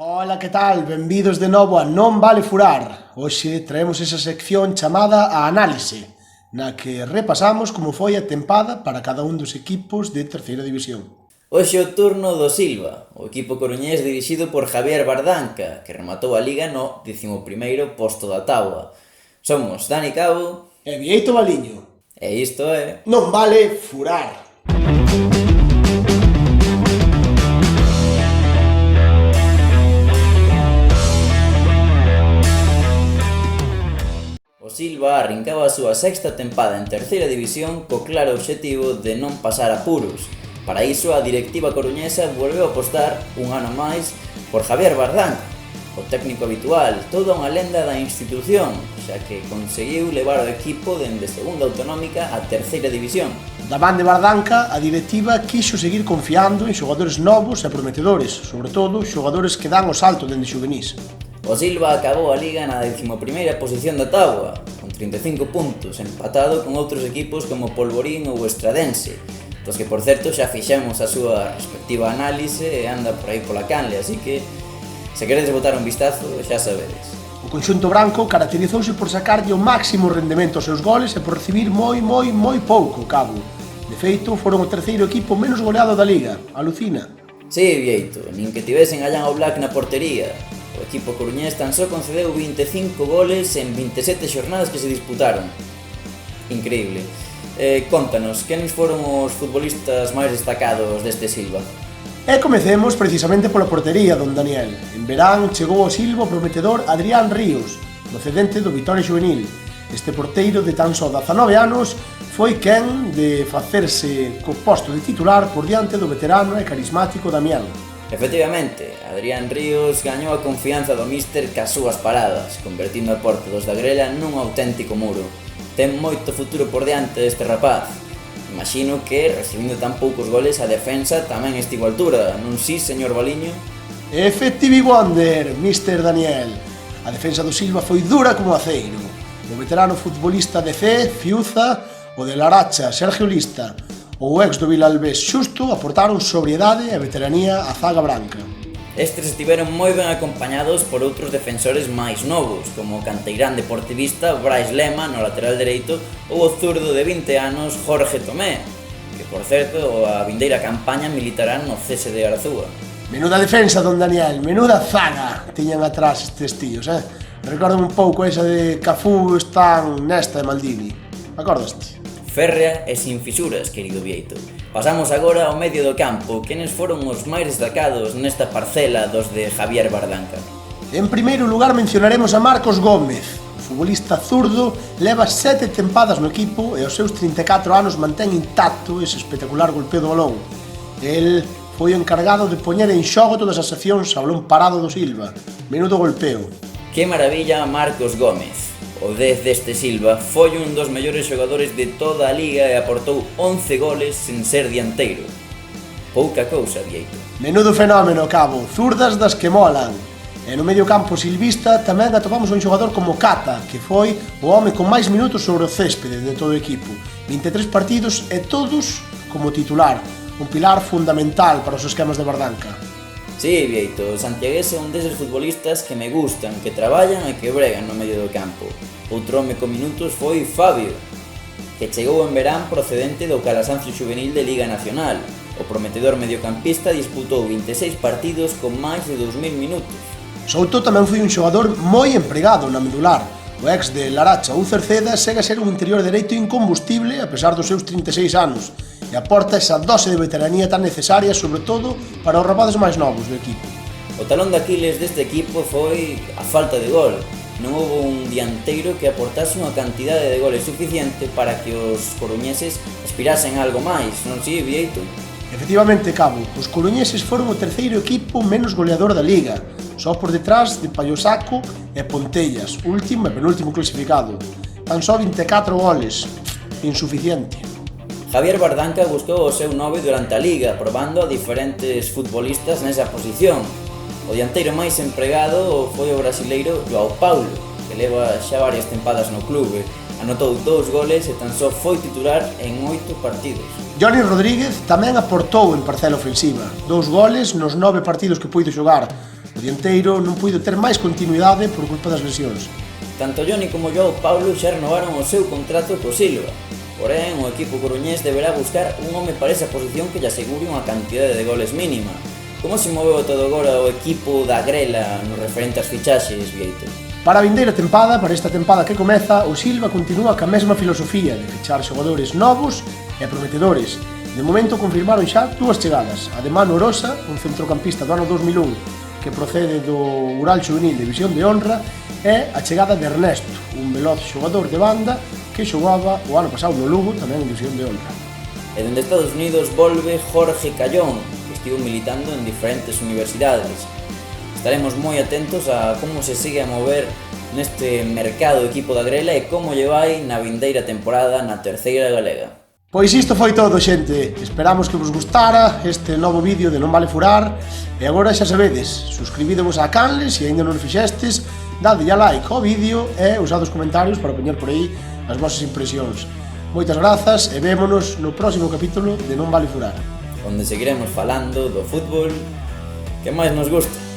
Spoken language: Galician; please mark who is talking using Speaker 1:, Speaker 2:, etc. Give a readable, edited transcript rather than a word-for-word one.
Speaker 1: Ola, que tal? Benvidos de novo a Non Vale Furar. Hoxe traemos esa sección chamada a Análise, na que repasamos como foi a tempada para cada un dos equipos de terceira división.
Speaker 2: Hoxe o turno do Silva, o equipo coruñés dirixido por Javier Bardanca, que rematou a Liga no 11º posto da táboa. Somos Dani Cabo
Speaker 1: E Bieito Baliño.
Speaker 2: e isto é...
Speaker 1: Non vale furar.
Speaker 2: O Silva arrincaba a súa sexta tempada en terceira división co claro obxectivo de non pasar apuros. Para iso, a directiva coruñesa volveu a apostar un ano máis por Javier Bardanca, o técnico habitual, toda unha lenda da institución, xa que conseguiu levar o equipo dende segunda autonómica a terceira división.
Speaker 1: Da man de Bardanca, a directiva quixo seguir confiando en xogadores novos e prometedores, sobre todo xogadores que dan o salto dende xuvenís.
Speaker 2: O Silva acabou a Liga na 11ª posición da táboa, con 35 puntos, empatado con outros equipos como Polvorín ou Estradense, dos que, por certo, xa fixemos a súa respectiva análise e anda por aí pola canle, así que, se queredes botar un vistazo, xa sabedes.
Speaker 1: O conxunto branco caracterizouse por sacarlle o máximo rendemento aos seus goles e por recibir moi pouco cabo. De feito, foron o terceiro equipo menos goleado da Liga. Alucina.
Speaker 2: Sí, Vieito, nin que tivesen a Jan Oblak na portería. O equipo coruñés tan só concedeu 25 goles en 27 xornadas que se disputaron. Increíble. Contanos, quenes foron os futbolistas máis destacados deste Silva?
Speaker 1: E comecemos precisamente pola portería, don Daniel. En verán chegou ao Silva o prometedor Adrián Ríos, procedente do Vitoria Xuvenil. Este porteiro de tan só 19 anos foi quen de facerse co posto de titular por diante do veterano e carismático Damián.
Speaker 2: Efectivamente, Adrián Ríos gañou a confianza do míster cas súas paradas, convertindo a porta dos da Grela nun auténtico muro. Ten moito futuro por diante deste rapaz. Imagino que, recibindo tan poucos goles, a defensa tamén estivo a altura, non si, señor Baliño?
Speaker 1: Effective wonder, Mr. Daniel. A defensa do Silva foi dura como aceiro. O veterano futbolista de Cee, Fiuza, o de Laracha, Sergio Lista, ou o ex do Vilalbés Xusto aportaron sobriedade e veteranía á zaga branca.
Speaker 2: Estes estiveron moi ben acompañados por outros defensores máis novos, como o canteirán deportivista Brais Lema no lateral dereito ou o zurdo de 20 anos Jorge Tomé, que, por certo, a vindeira campaña militarán no CS de Arzúa.
Speaker 1: Menuda defensa, don Daniel, menuda zaga tiñan atrás estes tíos, Recordan un pouco esa de Cafú, Stan, Nesta e Maldini. Acordaste?
Speaker 2: Férrea e sin fisuras, querido Vieito. Pasamos agora ao medio do campo. Quenes foron os máis destacados nesta parcela dos de Javier Bardanca?
Speaker 1: En primeiro lugar mencionaremos a Marcos Gómez. O futbolista zurdo leva 7 tempadas no equipo e aos seus 34 anos mantén intacto ese espectacular golpeo do balón. El foi o encargado de poñer en xogo todas as accións ao balón parado do Silva. Menudo golpeo.
Speaker 2: Que maravilla Marcos Gómez. O 10 deste Silva foi un dos mellores xogadores de toda a Liga e aportou 11 goles sen ser dianteiro. Pouca cousa, Vieito.
Speaker 1: Menudo fenómeno, Cabo, zurdas das que molan. E no medio campo silvista tamén atopamos un xogador como Cata, que foi o home con máis minutos sobre o céspede de todo o equipo. 23 partidos e todos como titular, un pilar fundamental para os esquemas de Bardanca.
Speaker 2: Sí, Vieito, o santiagués é un deses futbolistas que me gustan, que traballan e que bregan no medio do campo. Outro home con minutos foi Fabio, que chegou en verán procedente do Calasancio Xuvenil de Liga Nacional. O prometedor mediocampista disputou 26 partidos con máis de 2000 minutos.
Speaker 1: Souto tamén foi un xogador moi empregado na medular. O ex de Laracha ou Cerceda segue a ser un interior dereito incombustible a pesar dos seus 36 anos e aporta esa dose de veteranía tan necesaria, sobre todo para os rapaces máis novos do equipo.
Speaker 2: O talón de Aquiles deste equipo foi a falta de gol. Non houbo un dianteiro que aportase unha cantidade de goles suficiente para que os coruñeses aspirasen a algo máis, non si, Vieito?
Speaker 1: Efectivamente, Cabo, os coruñeses foron o terceiro equipo menos goleador da Liga, só por detrás de Pallosaco e Pontellas, último e penúltimo clasificado. Tan só 24 goles, insuficiente.
Speaker 2: Javier Bardanca buscou o seu 9 durante a Liga, probando a diferentes futbolistas nesa posición. O dianteiro máis empregado foi o brasileiro João Paulo, que leva xa varias tempadas no clube. Anotou 2 goles e tan só foi titular en 8 partidos.
Speaker 1: Johnny Rodríguez tamén aportou en parcela ofensiva, 2 goles nos 9 partidos que puido xogar. O dianteiro non puido ter máis continuidade por culpa das lesións.
Speaker 2: Tanto Johnny como Joao Paulo xa renovaron o seu contrato co Silva. Porén, o equipo coruñés deberá buscar un home para esa posición que lle asegure unha cantidade de goles mínima. Como se moveu todo agora o equipo da Grela no referente ás fichaxes, Vieito?
Speaker 1: Para a vindeira tempada, para esta tempada que comeza, o Silva continúa ca mesma filosofía de fichar xogadores novos e prometedores. De momento confirmaron xa dúas chegadas, a de Manu Orosa, un centrocampista do ano 2001 que procede do Ural Xuvenil de División de Honra, e a chegada de Ernesto, un veloz xogador de banda que xogaba o ano pasado no Lugo, tamén en División de Honra.
Speaker 2: E dende Estados Unidos volve Jorge Callón, que estivo militando en diferentes universidades. Estaremos moi atentos a como se sigue a mover neste mercado do equipo da Grela e como lle vai na vindeira temporada na terceira galega.
Speaker 1: Pois isto foi todo, xente. Esperamos que vos gustara este novo vídeo de Non Vale Furar. E agora xa sabedes, suscribidevos á canle se aínda non o fixestes, dadelle a like ao vídeo e usad os comentarios para poñer por aí as vosas impresións. Moitas grazas e vémonos no próximo capítulo de Non Vale Furar,
Speaker 2: onde seguiremos falando do fútbol que máis nos gusta.